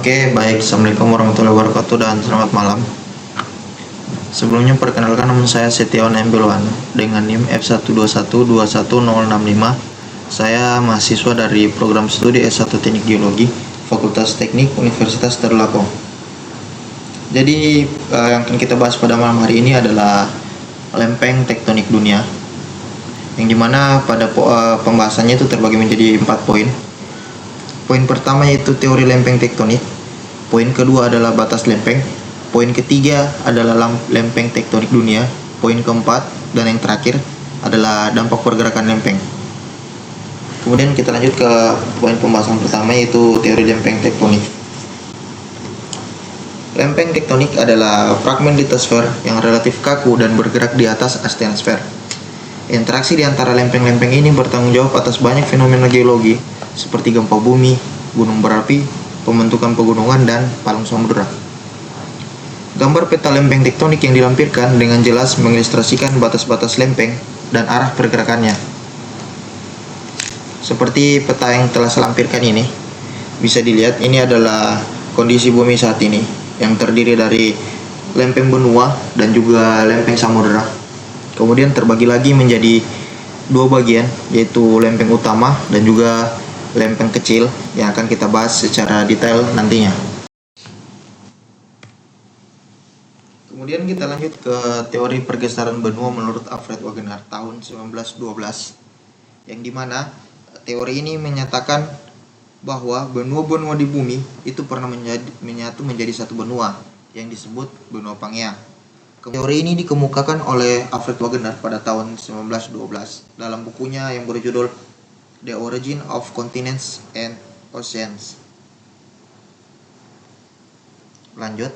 Oke, baik. Assalamualaikum warahmatullahi wabarakatuh dan selamat malam. Sebelumnya perkenalkan, nama saya Setiawan M. Bilwan dengan NIM F121211065. Saya mahasiswa dari program studi S1 Teknik Geologi, Fakultas Teknik Universitas Tadulako. Jadi yang akan kita bahas pada malam hari ini adalah lempeng tektonik dunia, yang dimana pada pembahasannya itu terbagi menjadi 4 poin. Poin pertama yaitu teori lempeng tektonik. Poin kedua adalah batas lempeng. Poin ketiga adalah lempeng tektonik dunia. Poin keempat dan yang terakhir adalah dampak pergerakan lempeng. Kemudian kita lanjut ke poin pembahasan pertama yaitu teori lempeng tektonik. Lempeng tektonik adalah fragmen litosfer yang relatif kaku dan bergerak di atas astenosfer. Interaksi di antara lempeng-lempeng ini bertanggung jawab atas banyak fenomena geologi seperti gempa bumi, gunung berapi, pembentukan pegunungan, dan palung samudera. Gambar peta lempeng tektonik yang dilampirkan dengan jelas mengilustrasikan batas-batas lempeng dan arah pergerakannya. Seperti peta yang telah saya lampirkan ini, bisa dilihat ini adalah kondisi bumi saat ini, yang terdiri dari lempeng benua dan juga lempeng samudera. Kemudian terbagi lagi menjadi dua bagian, yaitu lempeng utama dan juga lempeng kecil yang akan kita bahas secara detail nantinya. Kemudian kita lanjut ke teori pergeseran benua menurut Alfred Wegener tahun 1912, yang dimana teori ini menyatakan bahwa benua-benua di bumi itu pernah menyatu menjadi satu benua yang disebut benua Pangea. Teori ini dikemukakan oleh Alfred Wegener pada tahun 1912 dalam bukunya yang berjudul The Origin of Continents and Oceans. Lanjut.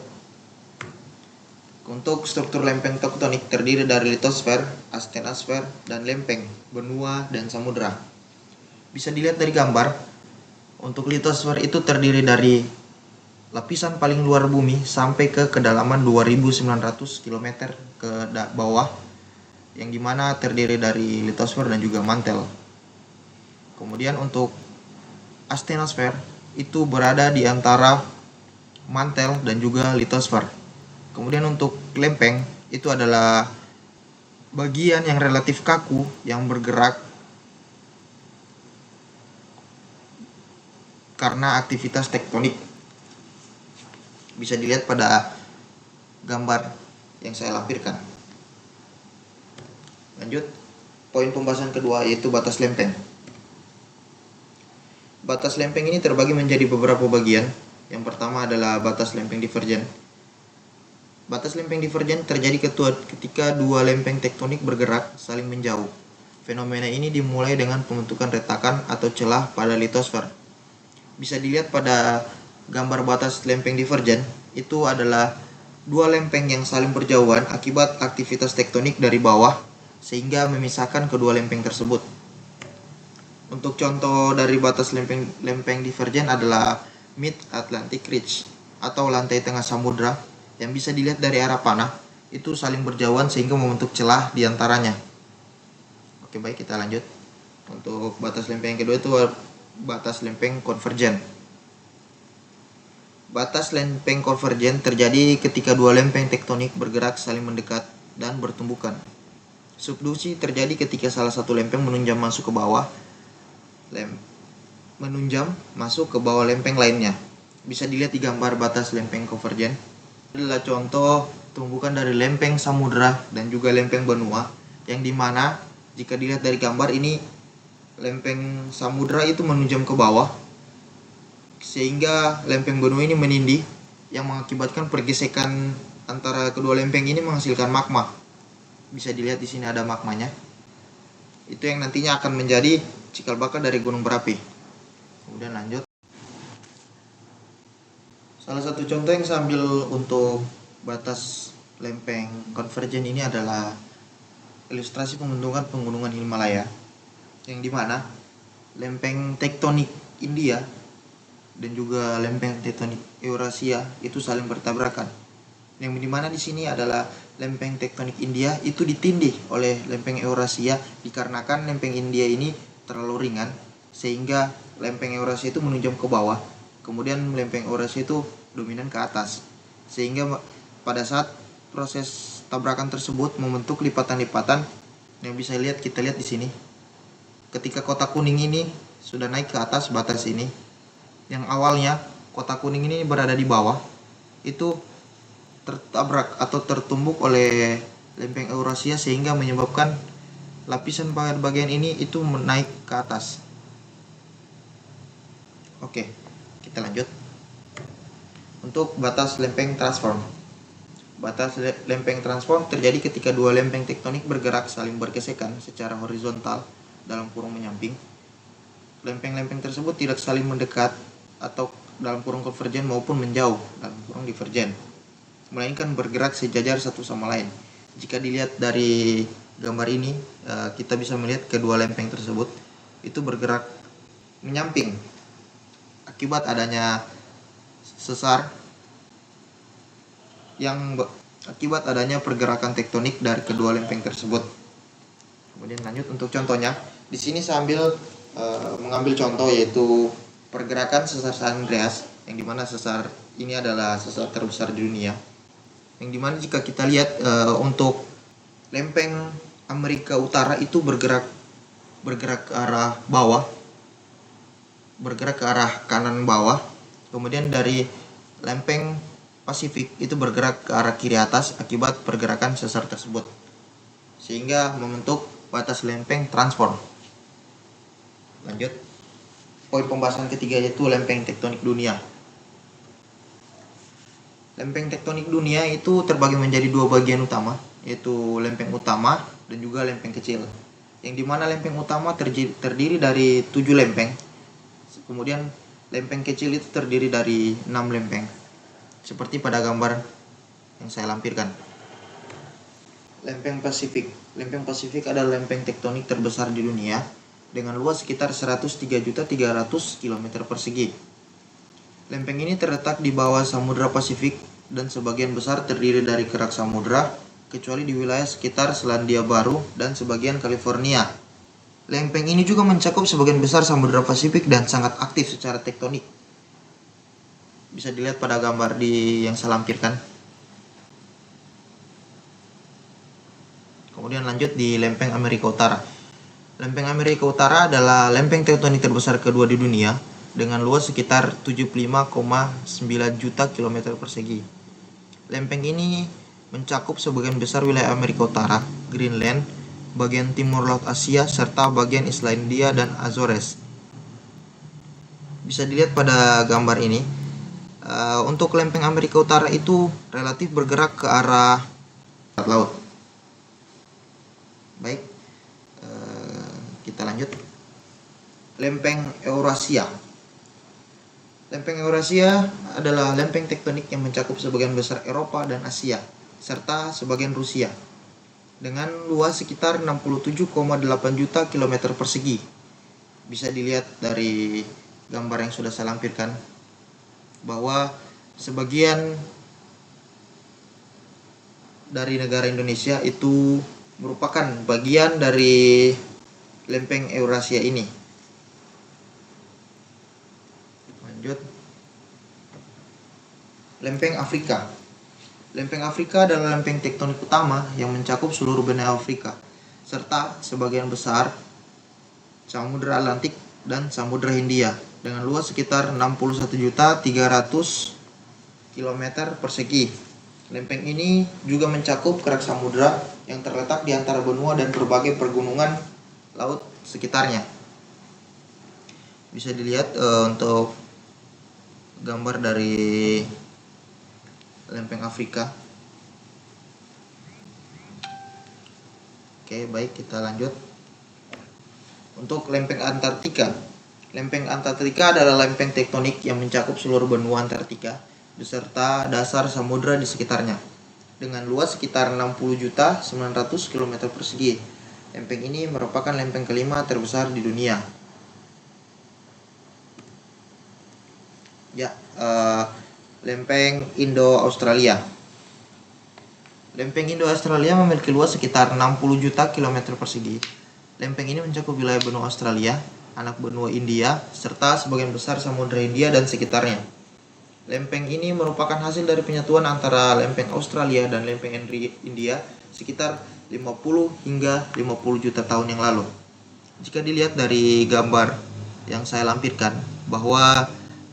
Untuk struktur lempeng tektonik terdiri dari litosfer, astenosfer, dan lempeng, benua, dan samudera. Bisa dilihat dari gambar. Untuk litosfer itu terdiri dari lapisan paling luar bumi sampai ke kedalaman 2.900 km ke bawah, yang dimana terdiri dari litosfer dan juga mantel. Kemudian untuk astenosfer itu berada di antara mantel dan juga litosfer. Kemudian untuk lempeng itu adalah bagian yang relatif kaku yang bergerak karena aktivitas tektonik. Bisa dilihat pada gambar yang saya lampirkan. Lanjut, poin pembahasan kedua yaitu batas lempeng. Batas lempeng ini terbagi menjadi beberapa bagian. Yang pertama adalah batas lempeng divergen. Batas lempeng divergen terjadi ketika dua lempeng tektonik bergerak saling menjauh. Fenomena ini dimulai dengan pembentukan retakan atau celah pada litosfer. Bisa dilihat pada gambar batas lempeng divergen, itu adalah dua lempeng yang saling berjauhan akibat aktivitas tektonik dari bawah sehingga memisahkan kedua lempeng tersebut. Untuk contoh dari batas lempeng divergen adalah Mid-Atlantic Ridge atau lantai tengah samudra yang bisa dilihat dari arah panah, itu saling berjauhan sehingga membentuk celah di antaranya. Oke, baik, kita lanjut. Untuk batas lempeng yang kedua itu batas lempeng konvergen. Batas lempeng konvergen terjadi ketika dua lempeng tektonik bergerak saling mendekat dan bertumbukan. Subduksi terjadi ketika salah satu lempeng menunjam masuk ke bawah lempeng lainnya. Bisa dilihat di gambar batas lempeng konvergen. Ini adalah contoh tumbukan dari lempeng samudera dan juga lempeng benua, yang dimana jika dilihat dari gambar ini lempeng samudera itu menunjam ke bawah sehingga lempeng benua ini menindih, yang mengakibatkan pergesekan antara kedua lempeng ini menghasilkan magma. Bisa dilihat di sini ada magmanya. Itu yang nantinya akan menjadi cikal bakal dari gunung berapi. Kemudian lanjut. Salah satu contoh yang saya ambil untuk batas lempeng konvergen ini adalah ilustrasi pembentukan pegunungan Himalaya, yang dimana lempeng tektonik India dan juga lempeng tektonik Eurasia itu saling bertabrakan. Yang dimana di sini adalah lempeng tektonik India itu ditindih oleh lempeng Eurasia dikarenakan lempeng India ini terlalu ringan sehingga lempeng Eurasia itu menunjam ke bawah Kemudian lempeng Eurasia itu dominan ke atas. Sehingga pada saat proses tabrakan tersebut membentuk lipatan-lipatan yang kita lihat di sini. Ketika kotak kuning ini sudah naik ke atas batas ini, yang awalnya kotak kuning ini berada di bawah, itu tertabrak atau tertumbuk oleh lempeng Eurasia sehingga menyebabkan lapisan bagian ini itu naik ke atas. Oke, kita lanjut. Untuk batas lempeng transform. Batas lempeng transform terjadi ketika dua lempeng tektonik bergerak saling bergesekan secara horizontal dalam kurung menyamping. Lempeng-lempeng tersebut tidak saling mendekat atau dalam kurung konvergen maupun menjauh dalam kurung divergen, melainkan bergerak sejajar satu sama lain. Jika dilihat dari gambar ini, kita bisa melihat kedua lempeng tersebut itu bergerak menyamping akibat adanya sesar akibat adanya pergerakan tektonik dari kedua lempeng tersebut. Kemudian lanjut untuk contohnya. Di sini saya mengambil contoh yaitu pergerakan sesar San Andreas, yang dimana sesar ini adalah sesar terbesar di dunia. Yang dimana jika kita lihat untuk lempeng Amerika Utara itu bergerak ke arah bawah, bergerak ke arah kanan bawah. Kemudian dari lempeng Pasifik itu bergerak ke arah kiri atas akibat pergerakan sesar tersebut, sehingga membentuk batas lempeng transform. Lanjut, poin pembahasan ketiga yaitu lempeng tektonik dunia. Lempeng tektonik dunia itu terbagi menjadi dua bagian utama, yaitu lempeng utama dan juga lempeng kecil. Yang dimana lempeng utama terdiri dari 7 lempeng, kemudian lempeng kecil itu terdiri dari 6 lempeng, seperti pada gambar yang saya lampirkan. Lempeng Pasifik. Lempeng Pasifik adalah lempeng tektonik terbesar di dunia dengan luas sekitar 103.300 km persegi. Lempeng ini terletak di bawah Samudra Pasifik dan sebagian besar terdiri dari kerak samudra, kecuali di wilayah sekitar Selandia Baru dan sebagian California. Lempeng ini juga mencakup sebagian besar Samudra Pasifik dan sangat aktif secara tektonik. Bisa dilihat pada gambar yang saya lampirkan. Kemudian lanjut di lempeng Amerika Utara. Lempeng Amerika Utara adalah lempeng tektonik terbesar kedua di dunia dengan luas sekitar 75,9 juta km persegi. Lempeng ini mencakup sebagian besar wilayah Amerika Utara, Greenland, bagian timur Laut Asia, serta bagian Islandia dan Azores. Bisa dilihat pada gambar ini. Untuk lempeng Amerika Utara itu relatif bergerak ke arah laut. Baik, kita lanjut. Lempeng Eurasia. Lempeng Eurasia adalah lempeng tektonik yang mencakup sebagian besar Eropa dan Asia, serta sebagian Rusia, dengan luas sekitar 67,8 juta km persegi. Bisa dilihat dari gambar yang sudah saya lampirkan bahwa sebagian dari negara Indonesia itu merupakan bagian dari lempeng Eurasia ini. Lanjut. Lempeng Afrika. Lempeng Afrika adalah lempeng tektonik utama yang mencakup seluruh benua Afrika, serta sebagian besar Samudra Atlantik dan Samudra Hindia, dengan luas sekitar 61.300 km persegi. Lempeng ini juga mencakup kerak samudra yang terletak di antara benua dan berbagai pergunungan laut sekitarnya. Bisa dilihat untuk gambar dari lempeng Afrika. Oke, baik, kita lanjut. Untuk lempeng Antartika. Lempeng Antartika adalah lempeng tektonik yang mencakup seluruh benua Antartika beserta dasar samudra di sekitarnya dengan luas sekitar 60.900 km persegi. Lempeng ini merupakan lempeng kelima terbesar di dunia. Lempeng Indo-Australia. Lempeng Indo-Australia memiliki luas sekitar 60 juta km persegi. Lempeng ini mencakup wilayah benua Australia anak benua India, serta sebagian besar Samudra Hindia dan sekitarnya. Lempeng ini merupakan hasil dari penyatuan antara lempeng Australia dan lempeng India sekitar 50 hingga 50 juta tahun yang lalu. Jika dilihat dari gambar yang saya lampirkan, bahwa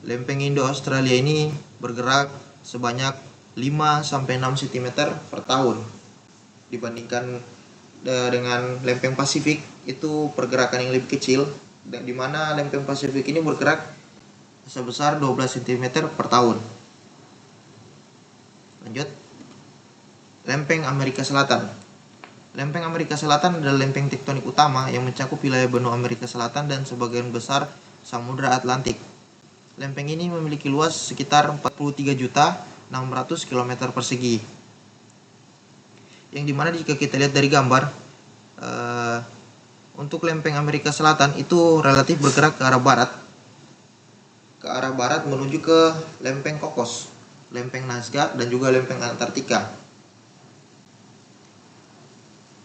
lempeng Indo-Australia ini bergerak sebanyak 5-6 cm per tahun. Dibandingkan dengan lempeng Pasifik, itu pergerakan yang lebih kecil, di mana lempeng Pasifik ini bergerak sebesar 12 cm per tahun. Lanjut. Lempeng Amerika Selatan. Lempeng Amerika Selatan adalah lempeng tektonik utama yang mencakup wilayah benua Amerika Selatan dan sebagian besar Samudra Atlantik. Lempeng ini memiliki luas sekitar 43.600 km persegi. Yang dimana jika kita lihat dari gambar, untuk lempeng Amerika Selatan itu relatif bergerak ke arah barat menuju ke lempeng Cocos, lempeng Nazca, dan juga lempeng Antartika.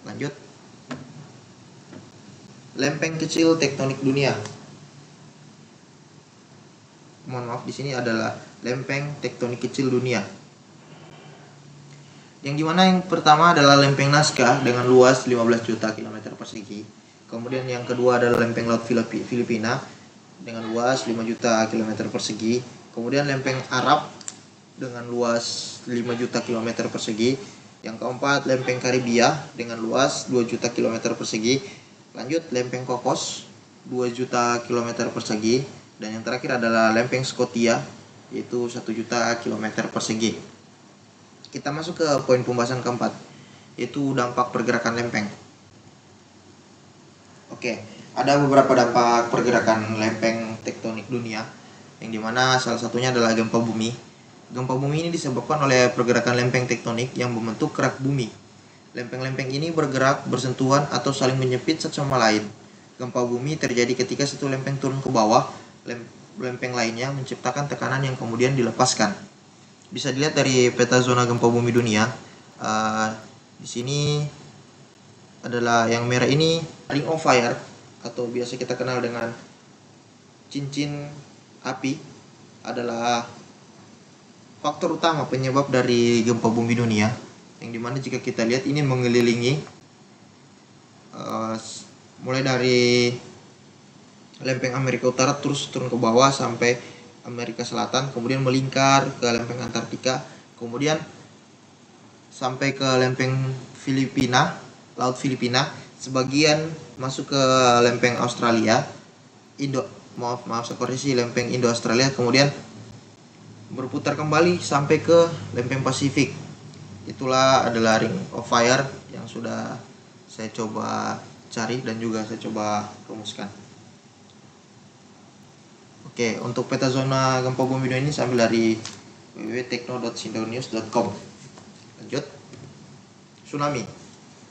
Lanjut. Lempeng kecil tektonik dunia. Mohon maaf, di sini adalah lempeng tektonik kecil dunia. Yang dimana yang pertama adalah lempeng Nazca dengan luas 15 juta km persegi. Kemudian yang kedua adalah lempeng laut Filipina dengan luas 5 juta km persegi. Kemudian lempeng Arab dengan luas 5 juta km persegi. Yang keempat, lempeng Karibia dengan luas 2 juta km persegi. Lanjut, lempeng Cocos 2 juta km persegi. Dan yang terakhir adalah lempeng Scotia, yaitu 1 juta km persegi. Kita masuk ke poin pembahasan keempat, yaitu dampak pergerakan lempeng. Oke, ada beberapa dampak pergerakan lempeng tektonik dunia, yang dimana salah satunya adalah gempa bumi. Gempa bumi ini disebabkan oleh pergerakan lempeng tektonik yang membentuk kerak bumi. Lempeng-lempeng ini bergerak, bersentuhan, atau saling menyempit satu sama lain. Gempa bumi terjadi ketika satu lempeng turun ke bawah, lempeng lainnya menciptakan tekanan yang kemudian dilepaskan. Bisa dilihat dari peta zona gempa bumi dunia. Di sini adalah yang merah ini ring of fire, atau biasa kita kenal dengan cincin api, adalah faktor utama penyebab dari gempa bumi dunia, yang dimana jika kita lihat ini mengelilingi mulai dari lempeng Amerika Utara terus turun ke bawah sampai Amerika Selatan, kemudian melingkar ke lempeng Antartika, kemudian sampai ke lempeng Filipina, laut Filipina, sebagian masuk ke lempeng Australia, lempeng Indo-Australia, kemudian berputar kembali sampai ke lempeng Pasifik. Itulah adalah ring of fire yang sudah saya coba cari dan juga saya coba rumuskan. Oke, untuk peta zona gempa bumi dunia ini saya ambil dari www.tekno.sindonews.com. Lanjut. Tsunami.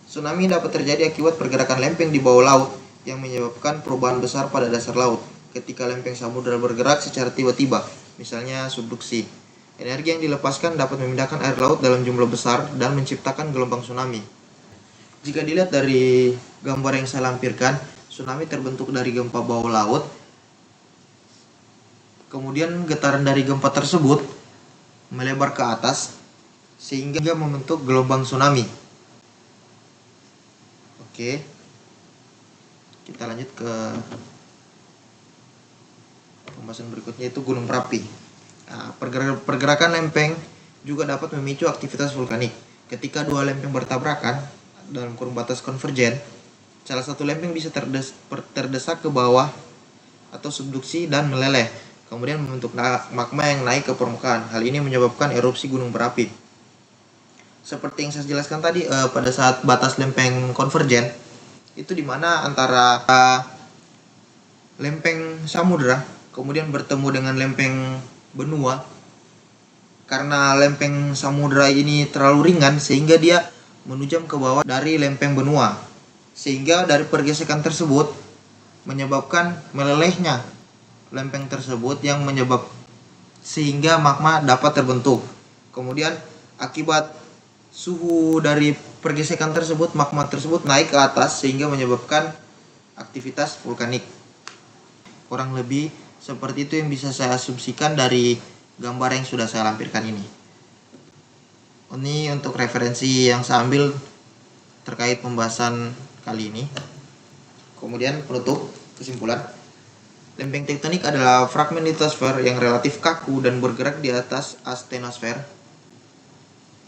Tsunami dapat terjadi akibat pergerakan lempeng di bawah laut yang menyebabkan perubahan besar pada dasar laut ketika lempeng samudra bergerak secara tiba-tiba, misalnya subduksi. Energi yang dilepaskan dapat memindahkan air laut dalam jumlah besar dan menciptakan gelombang tsunami. Jika dilihat dari gambar yang saya lampirkan, tsunami terbentuk dari gempa bawah laut. Kemudian getaran dari gempa tersebut melebar ke atas sehingga membentuk gelombang tsunami. Oke. Kita lanjut ke pembahasan berikutnya, yaitu gunung berapi. Nah, pergerakan lempeng juga dapat memicu aktivitas vulkanik. Ketika dua lempeng bertabrakan dalam kurun batas konvergen, salah satu lempeng bisa terdesak ke bawah atau subduksi dan meleleh, kemudian membentuk magma yang naik ke permukaan. Hal ini menyebabkan erupsi gunung berapi. Seperti yang saya jelaskan tadi, pada saat batas lempeng konvergen, itu dimana antara lempeng samudra kemudian bertemu dengan lempeng benua. Karena lempeng samudra ini terlalu ringan sehingga dia menujam ke bawah dari lempeng benua, sehingga dari pergesekan tersebut menyebabkan melelehnya lempeng tersebut yang sehingga magma dapat terbentuk. Kemudian akibat suhu dari pergesekan tersebut, magma tersebut naik ke atas sehingga menyebabkan aktivitas vulkanik. Kurang lebih seperti itu yang bisa saya asumsikan dari gambar yang sudah saya lampirkan ini. Ini untuk referensi yang saya ambil terkait pembahasan kali ini. Kemudian penutup kesimpulan. Lempeng tektonik adalah fragmen litosfer yang relatif kaku dan bergerak di atas astenosfer.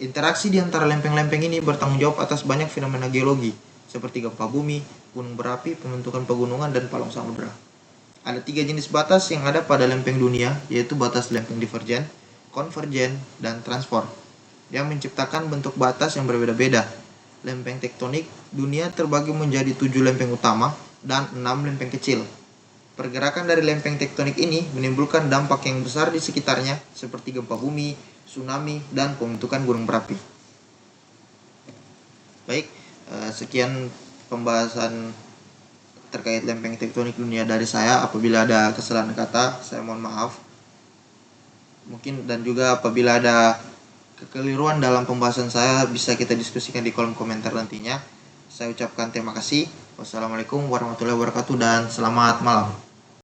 Interaksi di antara lempeng-lempeng ini bertanggung jawab atas banyak fenomena geologi, seperti gempa bumi, gunung berapi, pembentukan pegunungan, dan palung samudera. Ada 3 jenis batas yang ada pada lempeng dunia, yaitu batas lempeng divergen, konvergen, dan transform, yang menciptakan bentuk batas yang berbeda-beda. Lempeng tektonik dunia terbagi menjadi 7 lempeng utama dan 6 lempeng kecil. Pergerakan dari lempeng tektonik ini menimbulkan dampak yang besar di sekitarnya, seperti gempa bumi, tsunami, dan pembentukan gunung berapi. Baik, sekian pembahasan terkait lempeng tektonik dunia dari saya. Apabila ada kesalahan kata, saya mohon maaf. Mungkin dan juga apabila ada kekeliruan dalam pembahasan saya, bisa kita diskusikan di kolom komentar nantinya. Saya ucapkan terima kasih. Wassalamualaikum warahmatullahi wabarakatuh dan selamat malam.